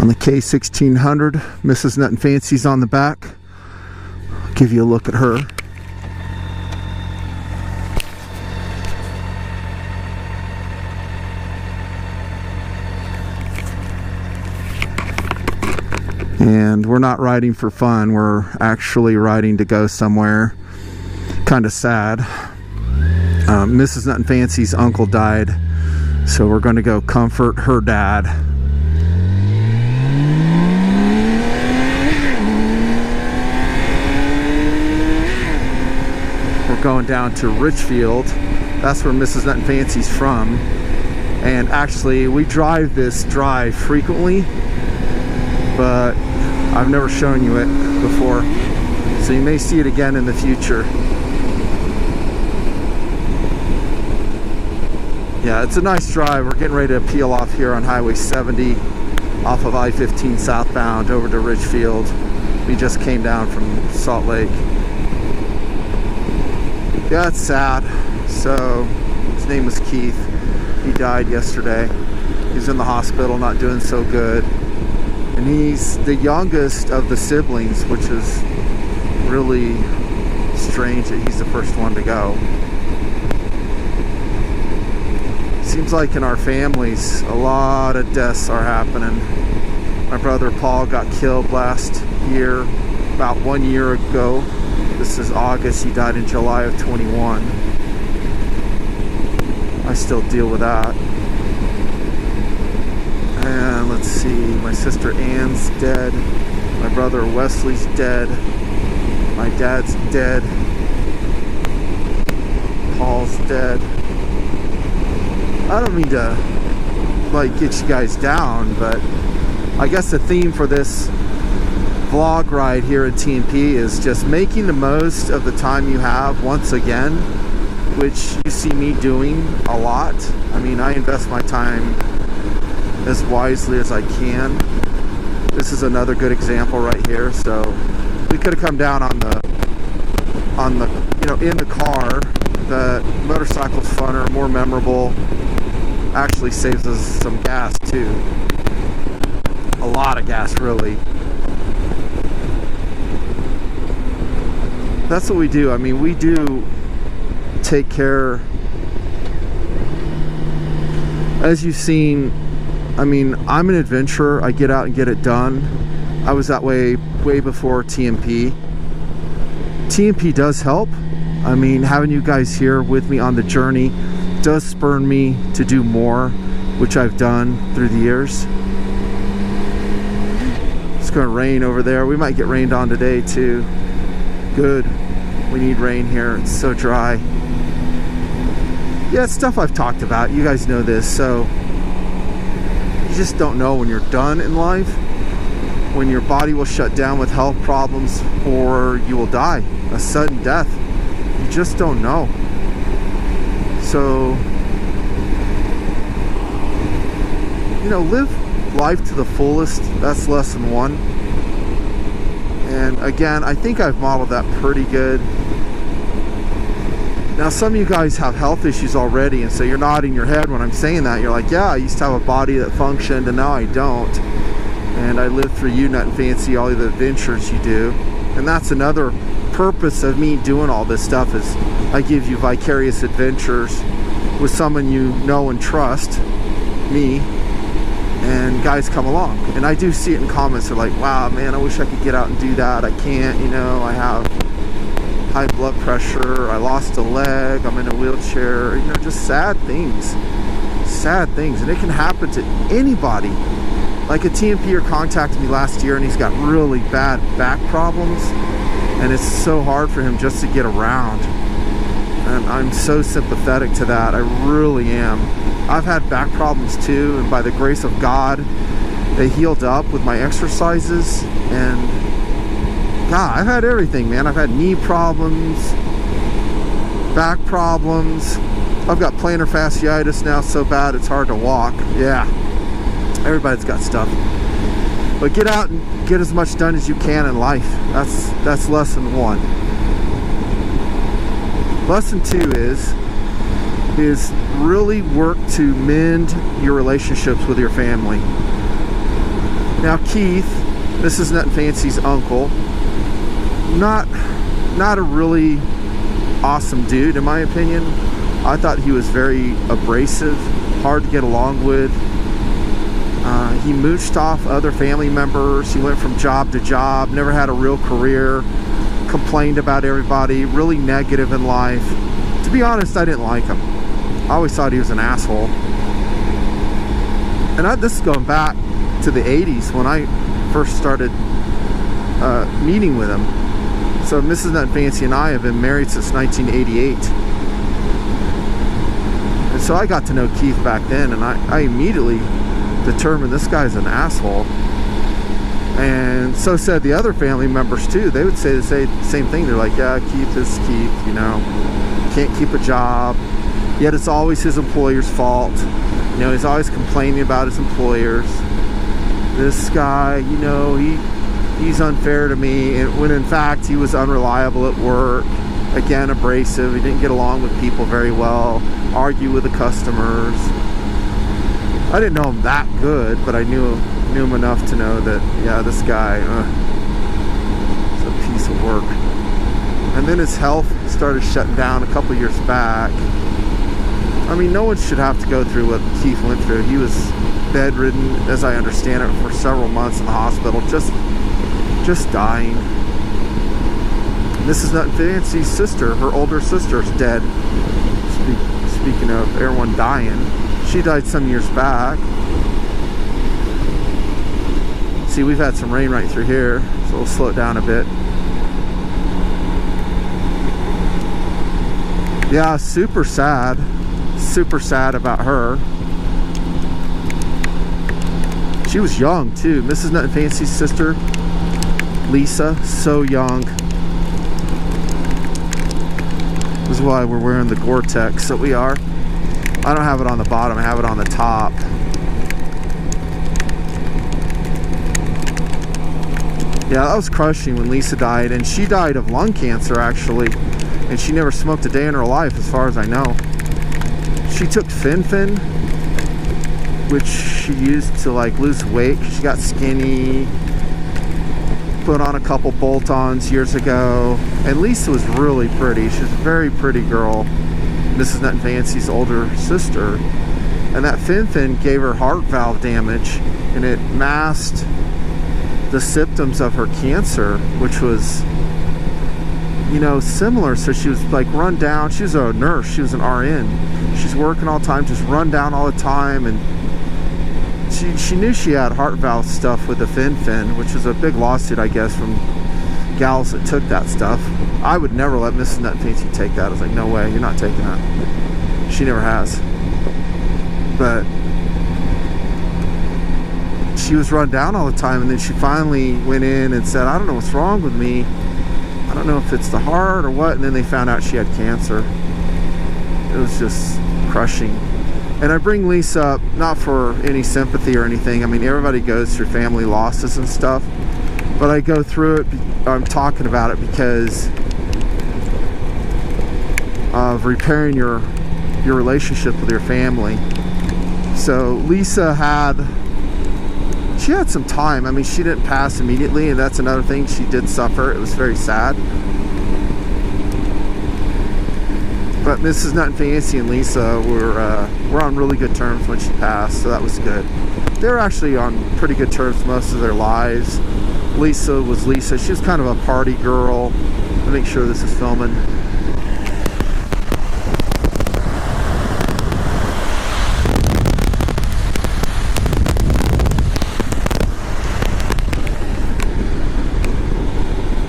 on the K1600. Mrs. Nutnfancy's on the back. I'll give you a look at her. And we're not riding for fun, we're actually riding to go somewhere. Kind of sad. Mrs. Nutnfancy's uncle died, so we're going to go comfort her dad. We're going down to Richfield. That's where Mrs. Nutnfancy's from. And actually, we drive this drive frequently, but I've never shown you it before, so you may see it again in the future. Yeah, it's a nice drive. We're getting ready to peel off here on Highway 70 off of I-15 southbound over to Richfield. We just came down from Salt Lake. Yeah, it's sad. So his name was Keith. He died yesterday. He's in the hospital, not doing so good. And he's the youngest of the siblings, which is really strange that he's the first one to go. Seems like in our families, a lot of deaths are happening. My brother Paul got killed last year, about 1 year ago. This is August. He died in July of 21. I still deal with that. And let's see, my sister Ann's dead. My brother Wesley's dead. My dad's dead. Paul's dead. I don't mean to like get you guys down, but I guess the theme for this vlog ride here at TMP is just making the most of the time you have once again, which you see me doing a lot. I mean, I invest my time as wisely as I can. This is another good example right here. So we could have come down on the you know, in the car. The motorcycle's funner, more memorable, actually saves us some gas too. A lot of gas, really. That's what we do. I mean, we do take care, as you've seen. I mean, I'm an adventurer. I get out and get it done. I was that way before TMP. TMP does help. I mean, having you guys here with me on the journey does spur me to do more, which I've done through the years. It's going to rain over there. We might get rained on today too. Good. We need rain here. It's so dry. Yeah, it's stuff I've talked about. You guys know this. So you just don't know when you're done in life, when your body will shut down with health problems, or you will die a sudden death. You just don't know. So, you know, live life to the fullest. That's lesson one. And again, I think I've modeled that pretty good. Now, some of you guys have health issues already, and so you're nodding your head when I'm saying that. You're like, yeah, I used to have a body that functioned, and now I don't. And I lived through you, Nutnfancy, all the adventures you do. And that's another purpose of me doing all this stuff, is I give you vicarious adventures with someone you know and trust, me, and guys come along. And I do see it in comments. They're like, wow, man, I wish I could get out and do that. I can't, you know, I have high blood pressure, I lost a leg, I'm in a wheelchair, you know, just sad things. Sad things. And it can happen to anybody. Like a TMPer contacted me last year, and he's got really bad back problems, and it's so hard for him just to get around. And I'm so sympathetic to that. I really am. I've had back problems too, and by the grace of God, they healed up with my exercises. And God, I've had everything, man. I've had knee problems, back problems. I've got plantar fasciitis now so bad it's hard to walk. Yeah, everybody's got stuff. But get out and get as much done as you can in life. That's lesson one. Lesson two is really work to mend your relationships with your family. Now Keith, this is Nutnfancy's uncle, not a really awesome dude in my opinion. I thought he was very abrasive, hard to get along with. He mooched off other family members. He went from job to job, never had a real career, complained about everybody, really negative in life. To be honest, I didn't like him. I always thought he was an asshole. And this is going back to the 80s when I first started meeting with him. So Mrs. Nutnfancy and I have been married since 1988. And so I got to know Keith back then, and I immediately determined this guy's an asshole. And so said the other family members too. They would say the same thing. They're like, yeah, Keith is Keith, you know, can't keep a job, yet it's always his employer's fault. You know, he's always complaining about his employers. This guy, you know, he's unfair to me, and when in fact he was unreliable at work. Again, abrasive. He didn't get along with people very well, argue with the customers. I didn't know him that good, but I knew him enough to know that, yeah, this guy is a piece of work. And then his health started shutting down a couple years back. I mean, no one should have to go through what Keith went through. He was bedridden, as I understand it, for several months in the hospital, just dying. Mrs. Nutnfancy's sister, her older sister's dead. Speaking of everyone dying, she died some years back. See, we've had some rain right through here, so we'll slow it down a bit. Yeah, super sad about her. She was young too. Mrs. Nutnfancy's sister, Lisa, so young. This is why we're wearing the Gore-Tex that we are. I don't have it on the bottom, I have it on the top. Yeah, that was crushing when Lisa died, and she died of lung cancer actually, and she never smoked a day in her life as far as I know. She took Fen-Phen, which she used to like lose weight. She got skinny, put on a couple bolt-ons years ago, and Lisa was really pretty. She was a very pretty girl, Mrs. Nutnfancy's older sister, and that Fen-Phen gave her heart valve damage, and it masked the symptoms of her cancer, which was, you know, similar. So she was like run down. She was a nurse, she was an RN, she's working all the time, just run down all the time, and she knew she had heart valve stuff with the Fen-Phen, which was a big lawsuit, I guess, from gals that took that stuff. I would never let Mrs. Nutnfancy take that. I was like, no way, you're not taking that. She never has. But she was run down all the time, and then she finally went in and said, I don't know what's wrong with me. I don't know if it's the heart or what. And then they found out she had cancer. It was just crushing. And I bring Lisa up not for any sympathy or anything. I mean, everybody goes through family losses and stuff, but I go through it, I'm talking about it because of repairing your relationship with your family. So Lisa had some time. I mean, she didn't pass immediately, and that's another thing. She did suffer. It was very sad. But Mrs. Nutnfancy and Lisa were on really good terms when she passed, so that was good. They were actually on pretty good terms most of their lives. Lisa was Lisa. She was kind of a party girl. Let me make sure this is filming.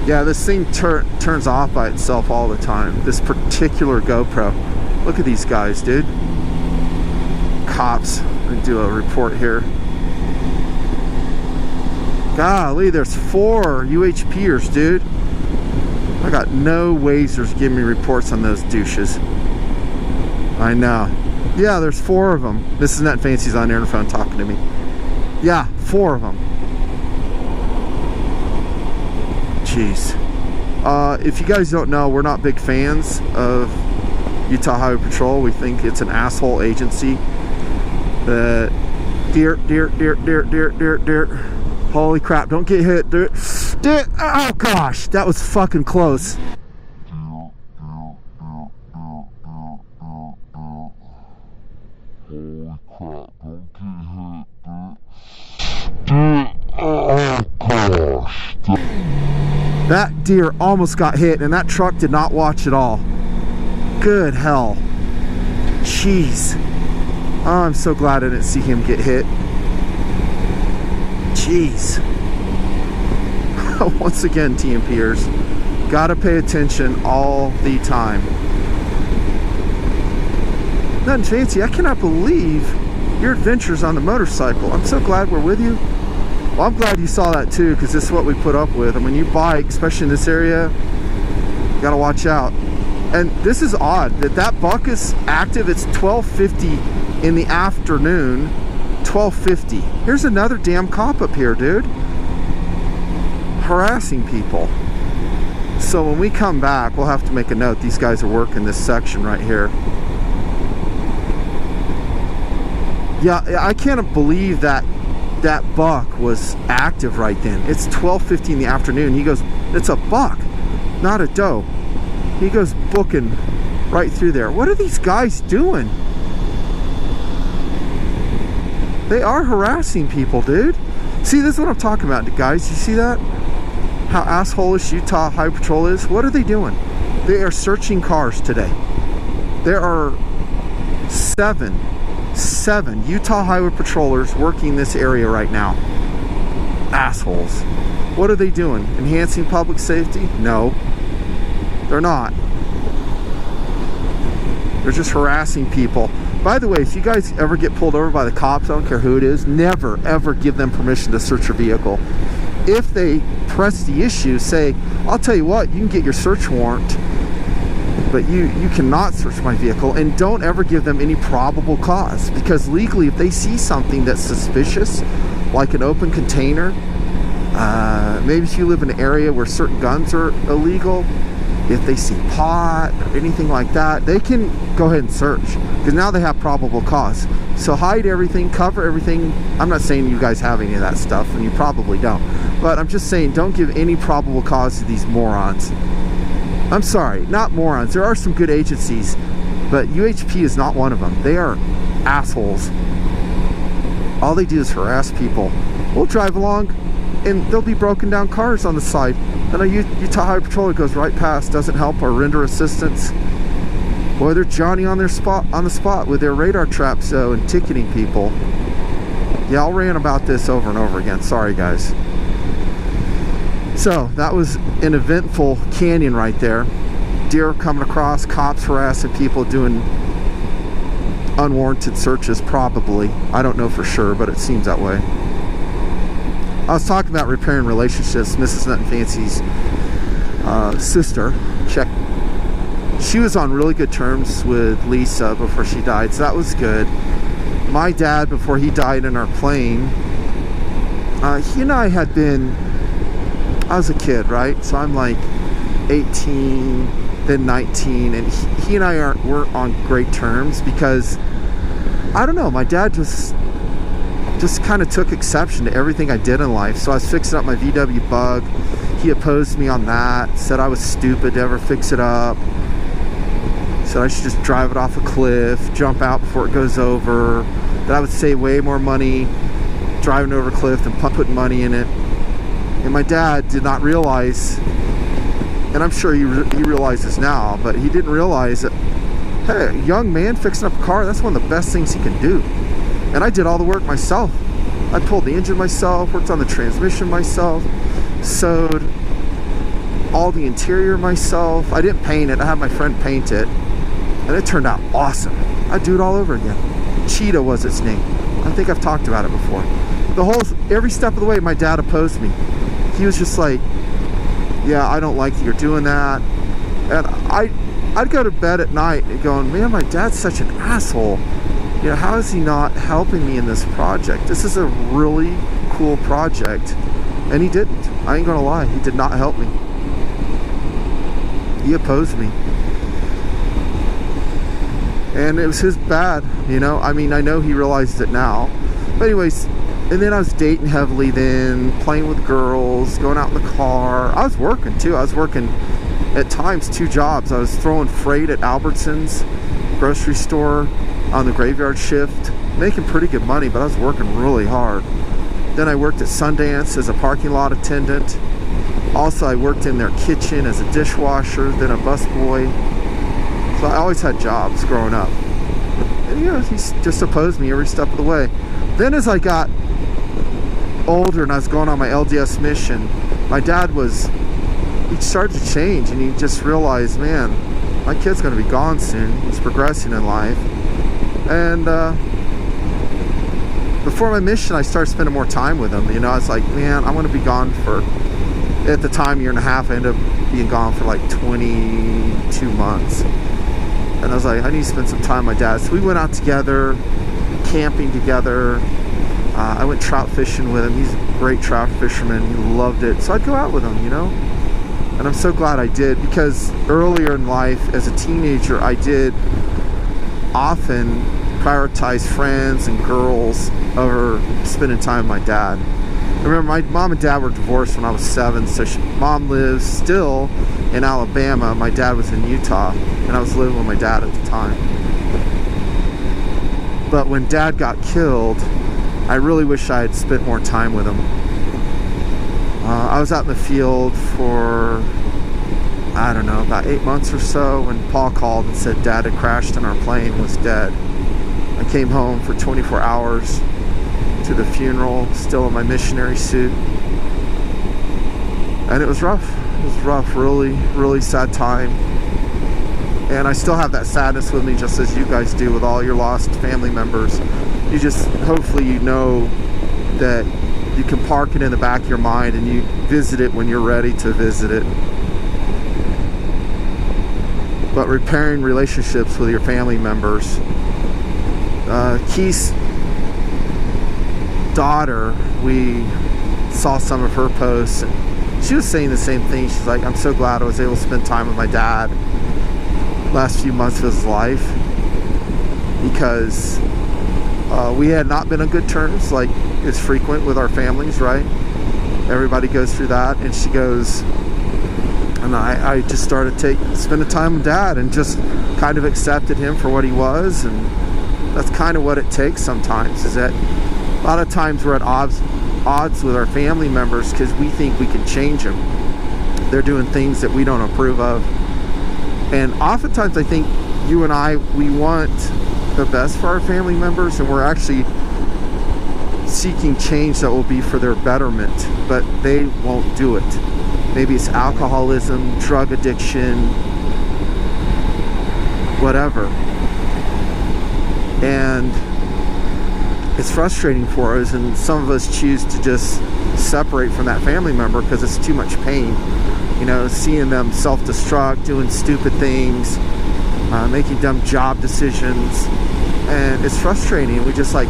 Yeah, this thing turns off by itself all the time. This particular GoPro. Look at these guys, dude. Cops. Let me do a report here. Golly, there's 4 UHPers, dude. I got no wasers giving me reports on those douches. I know. Yeah, there's 4 of them. Mrs. Nutnfancy's on the phone talking to me. Yeah, 4 of them. Jeez. If you guys don't know, we're not big fans of Utah Highway Patrol. We think it's an asshole agency that Holy crap, don't get hit, dude. Dude, oh gosh, that was fucking close. That deer almost got hit, and that truck did not watch at all. Good hell. Jeez. Oh, I'm so glad I didn't see him get hit. Jeez. Once again, TMPers, gotta pay attention all the time. Nutnfancy, I cannot believe your adventures on the motorcycle. I'm so glad we're with you. Well, I'm glad you saw that too, because this is what we put up with. And when you bike, especially in this area, you gotta watch out. And this is odd that that buck is active. It's 12:50 in the afternoon. 12:50. Here's another damn cop up here, dude, harassing people. So when we come back, we'll have to make a note. These guys are working this section right here. Yeah, I can't believe that that buck was active right then. It's 12:50 in the afternoon. He goes, it's a buck, not a doe. He goes booking right through there. What are these guys doing? They are harassing people, dude. See, this is what I'm talking about, guys. You see that? How asshole-ish Utah Highway Patrol is? What are they doing? They are searching cars today. There are seven Utah Highway Patrollers working this area right now. Assholes. What are they doing? Enhancing public safety? No. They're not. They're just harassing people. By the way, if you guys ever get pulled over by the cops, I don't care who it is, never ever give them permission to search your vehicle. If they press the issue, say, I'll tell you what, you can get your search warrant, but you cannot search my vehicle, and don't ever give them any probable cause, because legally if they see something that's suspicious, like an open container, maybe if you live in an area where certain guns are illegal, if they see pot or anything like that, they can go ahead and search, because now they have probable cause. So hide everything, cover everything. I'm not saying you guys have any of that stuff, and you probably don't, but I'm just saying don't give any probable cause to these morons. I'm sorry, not morons. There are some good agencies, but UHP is not one of them. They are assholes. All they do is harass people. We'll drive along, and there'll be broken down cars on the side, and a Utah Highway Patrol goes right past, doesn't help or render assistance. Boy, they're Johnny on the spot with their radar traps and ticketing people. Yeah, I'll rant about this over and over again. Sorry, guys. So that was an eventful canyon right there. Deer coming across, cops harassing people, doing unwarranted searches, probably. I don't know for sure, but it seems that way. I was talking about repairing relationships. Mrs. Nutnfancy's sister, she was on really good terms with Lisa before she died, so that was good. My dad, before he died in our plane, he and I had been, I was a kid, right? So I'm like 18, then 19, and he and I weren't on great terms because, I don't know, my dad just kind of took exception to everything I did in life. So I was fixing up my VW Bug. He opposed me on that, said I was stupid to ever fix it up. Said I should just drive it off a cliff, jump out before it goes over. That I would save way more money driving over a cliff than putting money in it. And my dad did not realize, and I'm sure he realizes now, but he didn't realize that, hey, a young man fixing up a car, that's one of the best things he can do. And I did all the work myself. I pulled the engine myself, worked on the transmission myself, sewed all the interior myself. I didn't paint it, I had my friend paint it, and it turned out awesome. I'd do it all over again. Cheetah was its name. I think I've talked about it before. Every step of the way, my dad opposed me. He was just like, yeah, I don't like that you're doing that. And I'd go to bed at night and going, man, my dad's such an asshole. You know, how is he not helping me in this project? This is a really cool project. And he didn't. I ain't gonna lie, he did not help me. He opposed me. And it was his bad, you know. I mean, I know he realizes it now. But anyways, And then I was dating heavily then, playing with girls, going out in the car. I was working too. I was working at times 2 jobs. I was throwing freight at Albertsons grocery store on the graveyard shift, making pretty good money, but I was working really hard. Then I worked at Sundance as a parking lot attendant. Also, I worked in their kitchen as a dishwasher, then a busboy. So I always had jobs growing up. And, you know, he just opposed me every step of the way. Then as I got older and I was going on my LDS mission, my dad he started to change, and he just realized, man, my kid's going to be gone soon. He's progressing in life. And before my mission, I started spending more time with him. You know, I was like, man, I want to be gone for, at the time, 1.5 years. I ended up being gone for like 22 months. And I was like, I need to spend some time with my dad. So we went out together, camping together. I went trout fishing with him. He's a great trout fisherman. He loved it. So I'd go out with him, you know. And I'm so glad I did, because earlier in life, as a teenager, I did often prioritize friends and girls over spending time with my dad. I remember my mom and dad were divorced when I was 7, so mom lives still in Alabama. My dad was in Utah, and I was living with my dad at the time. But when dad got killed, I really wish I had spent more time with him. I was out in the field for, I don't know, about 8 months or so when Paul called and said dad had crashed and our plane was dead. I came home for 24 hours to the funeral, still in my missionary suit. And it was rough. It was rough, really, really sad time. And I still have that sadness with me, just as you guys do with all your lost family members. You just, hopefully you know that you can park it in the back of your mind and you visit it when you're ready to visit it. But repairing relationships with your family members. Keith's daughter, we saw some of her posts, and she was saying the same thing. She's like, I'm so glad I was able to spend time with my dad last few months of his life, because we had not been on good terms, like is frequent with our families, right? Everybody goes through that. And she goes, and I just started spending time with dad and just kind of accepted him for what he was. And that's kind of what it takes sometimes, is that a lot of times we're at odds with our family members because we think we can change them. They're doing things that we don't approve of. And oftentimes I think you and I, we want the best for our family members, and we're actually seeking change that will be for their betterment, but they won't do it. Maybe it's alcoholism, drug addiction, whatever. And it's frustrating for us, and some of us choose to just separate from that family member because it's too much pain. You know, seeing them self-destruct, doing stupid things, making dumb job decisions, and it's frustrating. We just like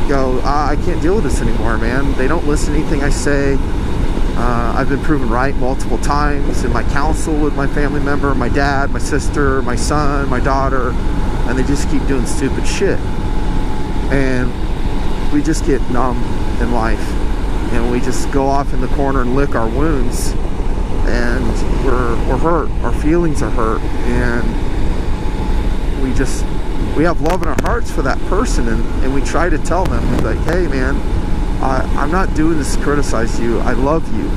go, I can't deal with this anymore, man. They don't listen to anything I say. I've been proven right multiple times in my counsel with my family member, my dad, my sister, my son, my daughter, and they just keep doing stupid shit. And we just get numb in life, and we just go off in the corner and lick our wounds, and we're hurt. Our feelings are hurt, and we have love in our hearts for that person, and we try to tell them, like, hey man, I'm not doing this to criticize you. I love you,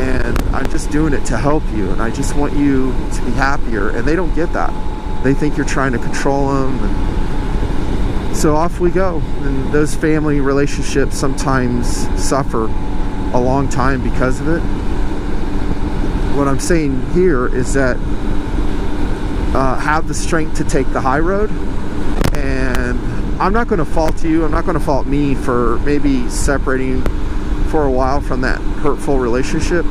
and I'm just doing it to help you, and I just want you to be happier. And they don't get that. They think you're trying to control them, and so off we go. And those family relationships sometimes suffer a long time because of it. What I'm saying here is that have the strength to take the high road. And I'm not going to fault you. I'm not going to fault me for maybe separating for a while from that hurtful relationship.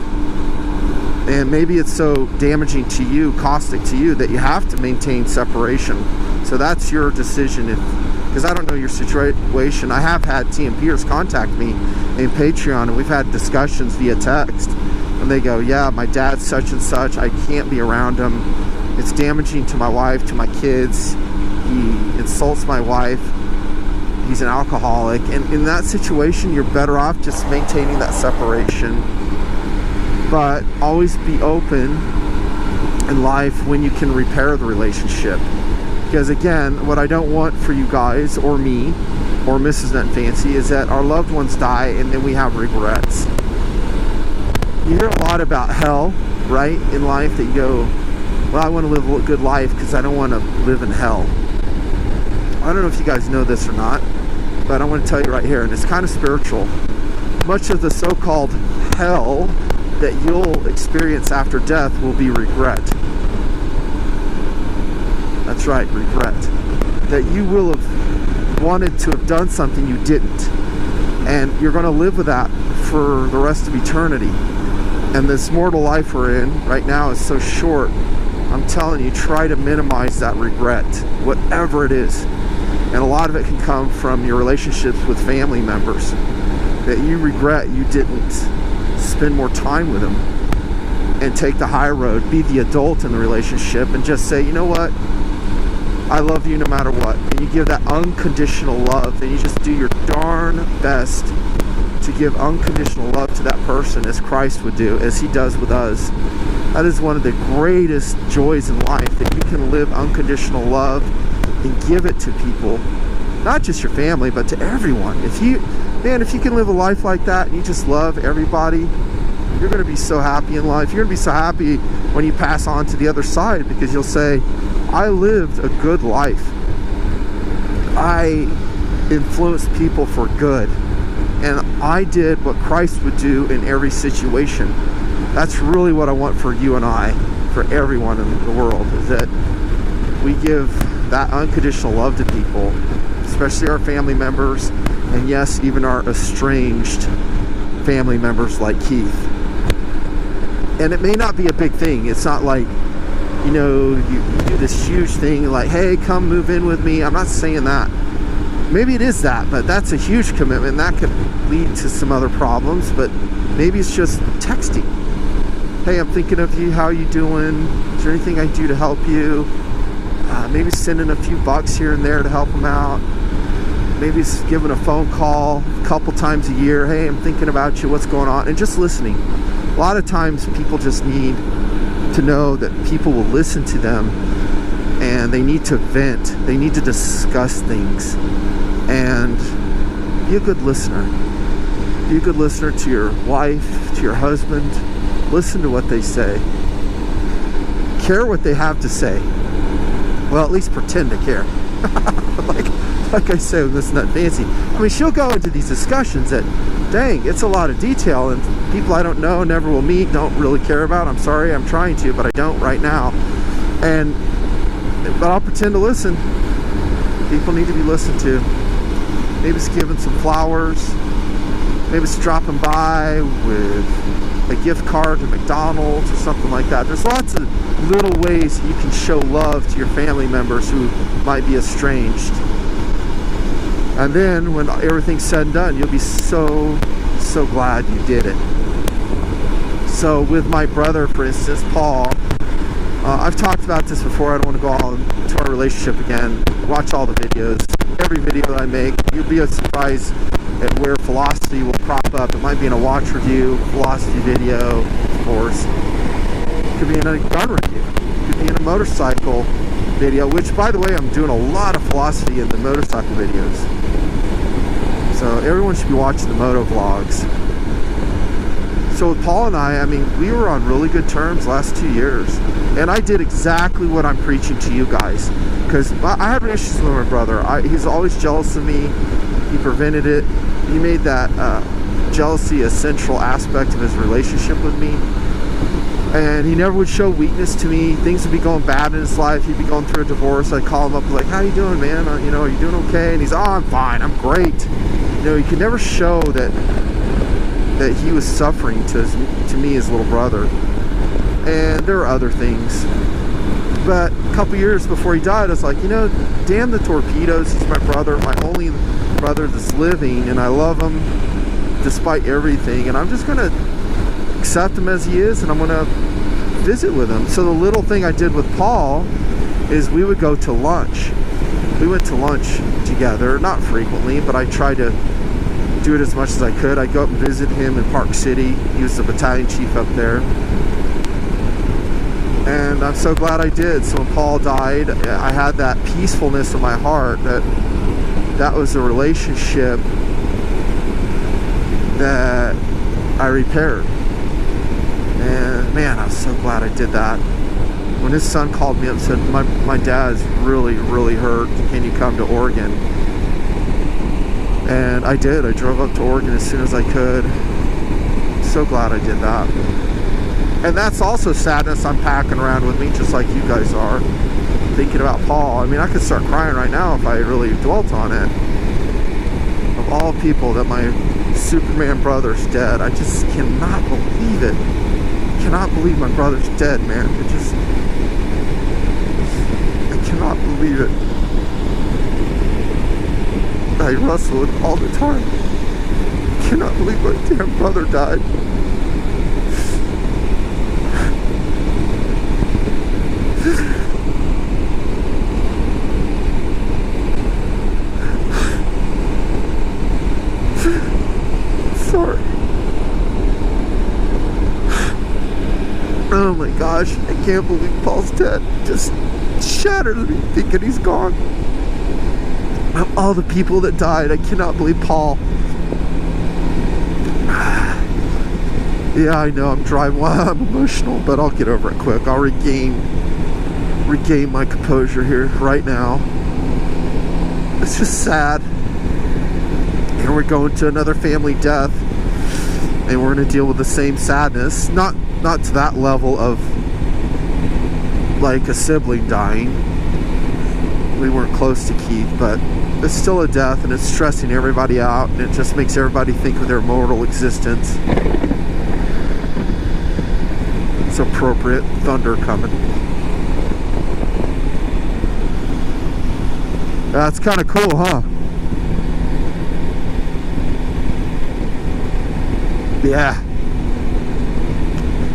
And maybe it's so damaging to you, caustic to you, that you have to maintain separation. So that's your decision. Because I don't know your situation. I have had T and Peers contact me in Patreon, and we've had discussions via text. And they go, yeah, my dad's such and such. I can't be around him. It's damaging to my wife, to my kids. He insults my wife. he's an alcoholic, and in that situation you're better off just maintaining that separation. But always be open in life when you can repair the relationship, because again, what I don't want for you guys or me or Mrs. Nutnfancy is that our loved ones die and then we have regrets. You hear a lot about hell, right, in life, that you go, well, I want to live a good life because I don't want to live in hell. I don't know if you guys know this or not, but I want to tell you right here, and it's kind of spiritual. Much of the so-called hell that you'll experience after death will be regret. That's right, regret. That you will have wanted to have done something you didn't, and you're going to live with that for the rest of eternity. And this mortal life we're in right now is so short. I'm telling you, try to minimize that regret, whatever it is. And a lot of it can come from your relationships with family members that you regret you didn't spend more time with them and take the high road, be the adult in the relationship, and just say, you know what, I love you no matter what. And you give that unconditional love, and you just do your darn best to give unconditional love to that person as Christ would do, as he does with us. That is one of the greatest joys in life, that you can live unconditional love and give it to people, not just your family, but to everyone. If you can live a life like that and you just love everybody, you're going to be so happy in life. You're going to be so happy when you pass on to the other side, because you'll say, I lived a good life. I influenced people for good, and I did what Christ would do in every situation. That's really what I want for you and I, for everyone in the world, is that we give that unconditional love to people, especially our family members, and yes, even our estranged family members like Keith. And it may not be a big thing. It's not like, you know, you do this huge thing like, hey, come move in with me. I'm not saying that. Maybe it is that, but that's a huge commitment. That could lead to some other problems, but maybe it's just texting. Hey, I'm thinking of you. How are you doing? Is there anything I can do to help you? Maybe sending a few bucks here and there to help them out. Maybe it's giving a phone call a couple times a year. Hey, I'm thinking about you. What's going on? And just listening. A lot of times people just need to know that people will listen to them, and they need to vent. They need to discuss things. And be a good listener. Be a good listener to your wife, to your husband. Listen to what they say. Care what they have to say. Well, at least pretend to care. like I said with Miss Nutnfancy. I mean, she'll go into these discussions that, dang, it's a lot of detail, and people I don't know, never will meet, don't really care about. I'm sorry, I'm trying to, but I don't right now. But I'll pretend to listen. People need to be listened to. Maybe it's giving some flowers. Maybe it's dropping by with a gift card to McDonald's or something like that. There's lots of little ways you can show love to your family members who might be estranged. And then when everything's said and done, you'll be so glad you did it. So with my brother, for instance, Paul, I've talked about this before. I don't want to go all into our relationship again. Watch all the videos. Every video that I make, you'll be surprised at where philosophy will crop up. It might be in a watch review, philosophy video, of course. It could be in a gun review. It could be in a motorcycle video, which, by the way, I'm doing a lot of philosophy in the motorcycle videos. So everyone should be watching the moto vlogs. So with Paul and I mean, we were on really good terms last 2 years. And I did exactly what I'm preaching to you guys. Because I had issues with my brother. He's always jealous of me. He prevented it. He made that jealousy a central aspect of his relationship with me. And he never would show weakness to me. Things would be going bad in his life. He'd be going through a divorce. I'd call him up like, how you doing, man? Are you doing okay? And he's, oh, I'm fine. I'm great. He could never show that he was suffering to me, his little brother. And there are other things. But a couple years before he died, I was like, damn the torpedoes. He's my brother, my only brother that's living, and I love him despite everything. And I'm just going to accept him as he is, and I'm going to visit with him. So the little thing I did with Paul is we would go to lunch. we went to lunch together, not frequently, but I tried to do it as much as I could. I'd go up and visit him in Park City. He was the battalion chief up there. And I'm so glad I did. So when Paul died, I had that peacefulness in my heart that was a relationship that I repaired. And man, I was so glad I did that. When his son called me up and said, my dad is really, really hurt. Can you come to Oregon? And I did. I drove up to Oregon as soon as I could. So glad I did that. And that's also sadness I'm packing around with me, just like you guys are. Thinking about Paul. I mean, I could start crying right now if I really dwelt on it. Of all people, that my Superman brother's dead. I just cannot believe it. Cannot believe my brother's dead, man. I cannot believe it. I wrestle with all the time. I cannot believe my damn brother died. Sorry. Oh my gosh, I can't believe Paul's dead. Just shatters me thinking he's gone. Of all the people that died, I cannot believe Paul. Yeah, I know I'm driving. Well, I'm emotional, but I'll get over it quick. I'll regain my composure here right now. It's just sad. And we're going to another family death, and we're going to deal with the same sadness. Not to that level of like a sibling dying. We weren't close to Keith, but it's still a death, and it's stressing everybody out, and it just makes everybody think of their mortal existence. It's appropriate. Thunder coming. That's kind of cool, huh? Yeah.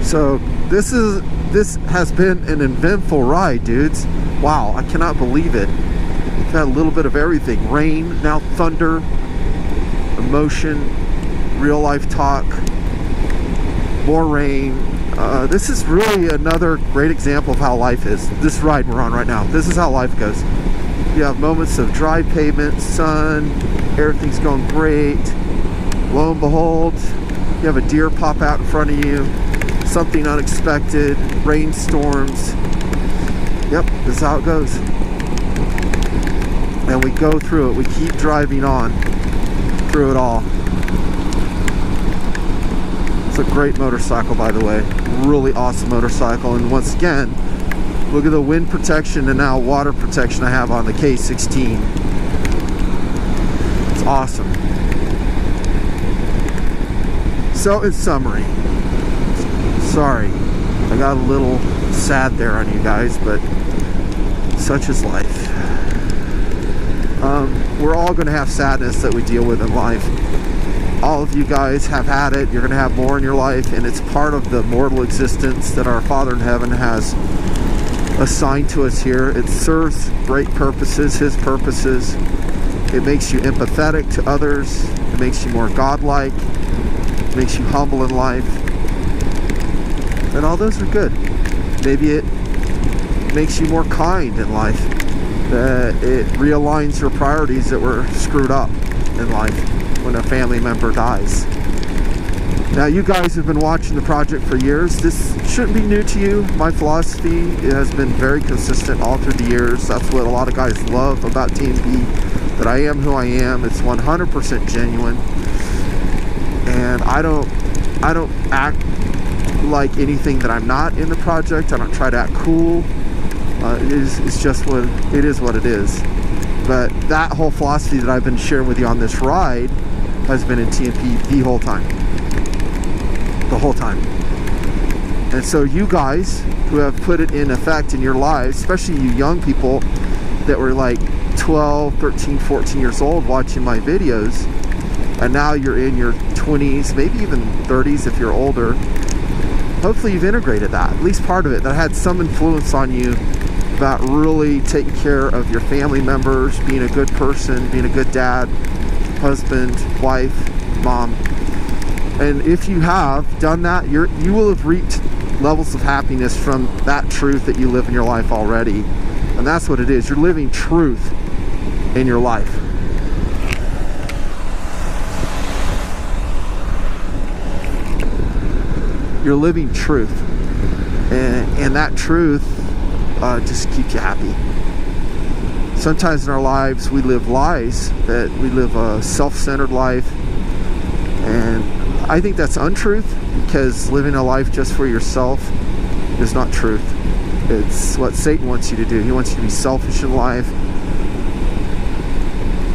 So this has been an eventful ride, dudes. Wow, I cannot believe it. We've had a little bit of everything. Rain, now thunder, emotion, real life talk, more rain. This is really another great example of how life is. This ride we're on right now. This is how life goes. You have moments of dry pavement, sun, everything's going great. Lo and behold, you have a deer pop out in front of you, something unexpected, rainstorms. Yep, this is how it goes. And we go through it. We keep driving on through it all. It's a great motorcycle, by the way. Really awesome motorcycle. And once again, look at the wind protection and now water protection I have on the K16. It's awesome. So in summary, sorry, I got a little sad there on you guys, but such is life. We're all going to have sadness that we deal with in life. All of you guys have had it. You're going to have more in your life, and it's part of the mortal existence that our Father in heaven has assigned to us here. It serves great purposes, His purposes. It makes you empathetic to others. It makes you more godlike. It makes you humble in life. And all those are good. Maybe it makes you more kind in life. That it realigns your priorities that were screwed up in life when a family member dies. Now, you guys have been watching the project for years. This shouldn't be new to you. My philosophy has been very consistent all through the years. That's what a lot of guys love about TMP, that I am who I am. It's 100% genuine. And I don't act like anything that I'm not in the project. I don't try to act cool. It's just what it is. What it is. But that whole philosophy that I've been sharing with you on this ride has been in TMP the whole time. The whole time. And so you guys who have put it in effect in your lives, especially you young people that were like 12, 13, 14 years old watching my videos, and now you're in your 20s, maybe even 30s if you're older, hopefully you've integrated that, at least part of it, that had some influence on you about really taking care of your family members, being a good person, being a good dad, husband, wife, mom. And if you have done that, you will have reaped levels of happiness from that truth that you live in your life already. And that's what it is. You're living truth in your life. You're living truth. And that truth just keeps you happy. Sometimes in our lives we live lies, that we live a self-centered life, and I think that's untruth, because living a life just for yourself is not truth. It's what Satan wants you to do. He wants you to be selfish in life,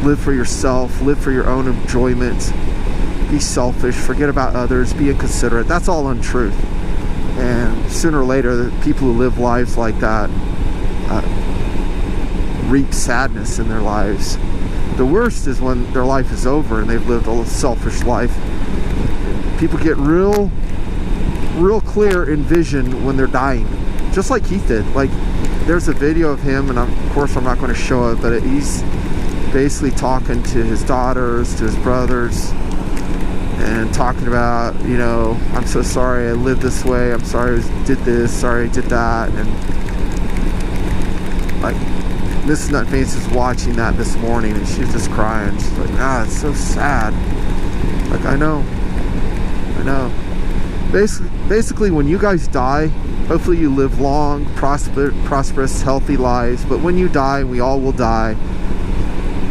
live for yourself, live for your own enjoyment, be selfish, forget about others, be inconsiderate. That's all untruth. And sooner or later, the people who live lives like that reap sadness in their lives. The worst is when their life is over and they've lived a selfish life. People get real clear in vision when they're dying, just like Keith did. Like, there's a video of him, and of course I'm not going to show it, but he's basically talking to his daughters, to his brothers, and talking about, you know, I'm so sorry I lived this way, I'm sorry I did this, sorry I did that. And like, Mrs. Nutnfancy was watching that this morning, and she was just crying. She's like, it's so sad. Like, I know. Basically, when you guys die, hopefully you live long, prosperous, healthy lives. But when you die, and we all will die,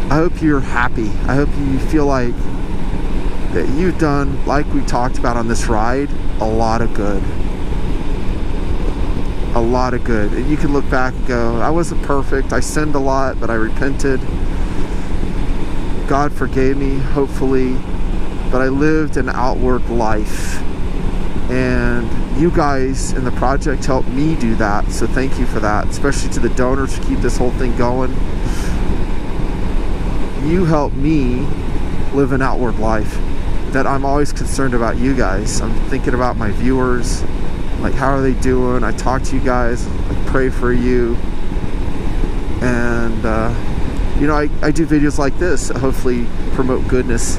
I hope you're happy. I hope you feel like that you've done, like we talked about on this ride, a lot of good. A lot of good. And you can look back and go, I wasn't perfect, I sinned a lot, but I repented. God forgave me, hopefully, but I lived an outward life. And you guys in the project helped me do that, so thank you for that, especially to the donors who keep this whole thing going. You helped me live an outward life, that I'm always concerned about you guys. I'm thinking about my viewers, like, how are they doing? I talk to you guys, I pray for you, and you know, I do videos like this that hopefully promote goodness,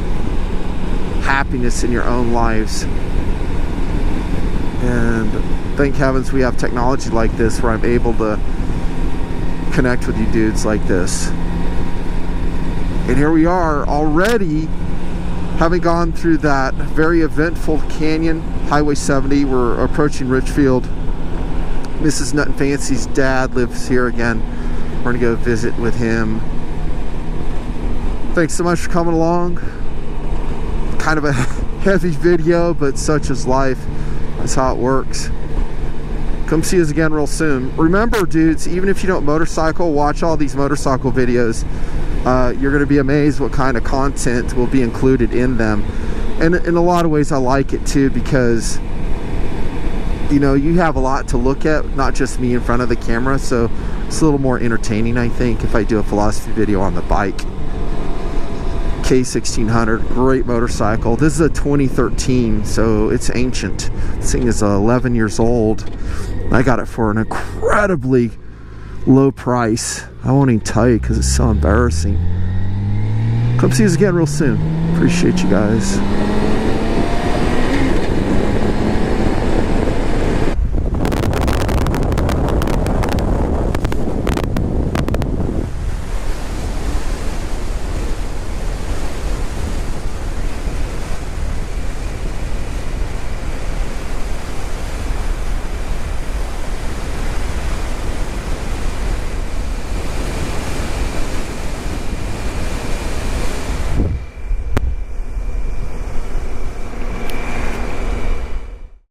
happiness in your own lives. And thank heavens we have technology like this, where I'm able to connect with you dudes like this. And here we are already, having gone through that very eventful canyon, Highway 70. We're approaching Richfield. Mrs. Nutnfancy's dad lives here again. We're gonna go visit with him. Thanks so much for coming along. Kind of a heavy video, but such is life. That's how it works. Come see us again real soon. Remember, dudes, even if you don't motorcycle, watch all these motorcycle videos. You're going to be amazed what kind of content will be included in them. And in a lot of ways I like it too, because you know, you have a lot to look at, not just me in front of the camera, so it's a little more entertaining, I think, if I do a philosophy video on the bike. K1600, great motorcycle. This is a 2013, so it's ancient. This thing is 11 years old. I got it for an incredibly low price. I won't even tell you because it's so embarrassing. Come see us again real soon. Appreciate you guys.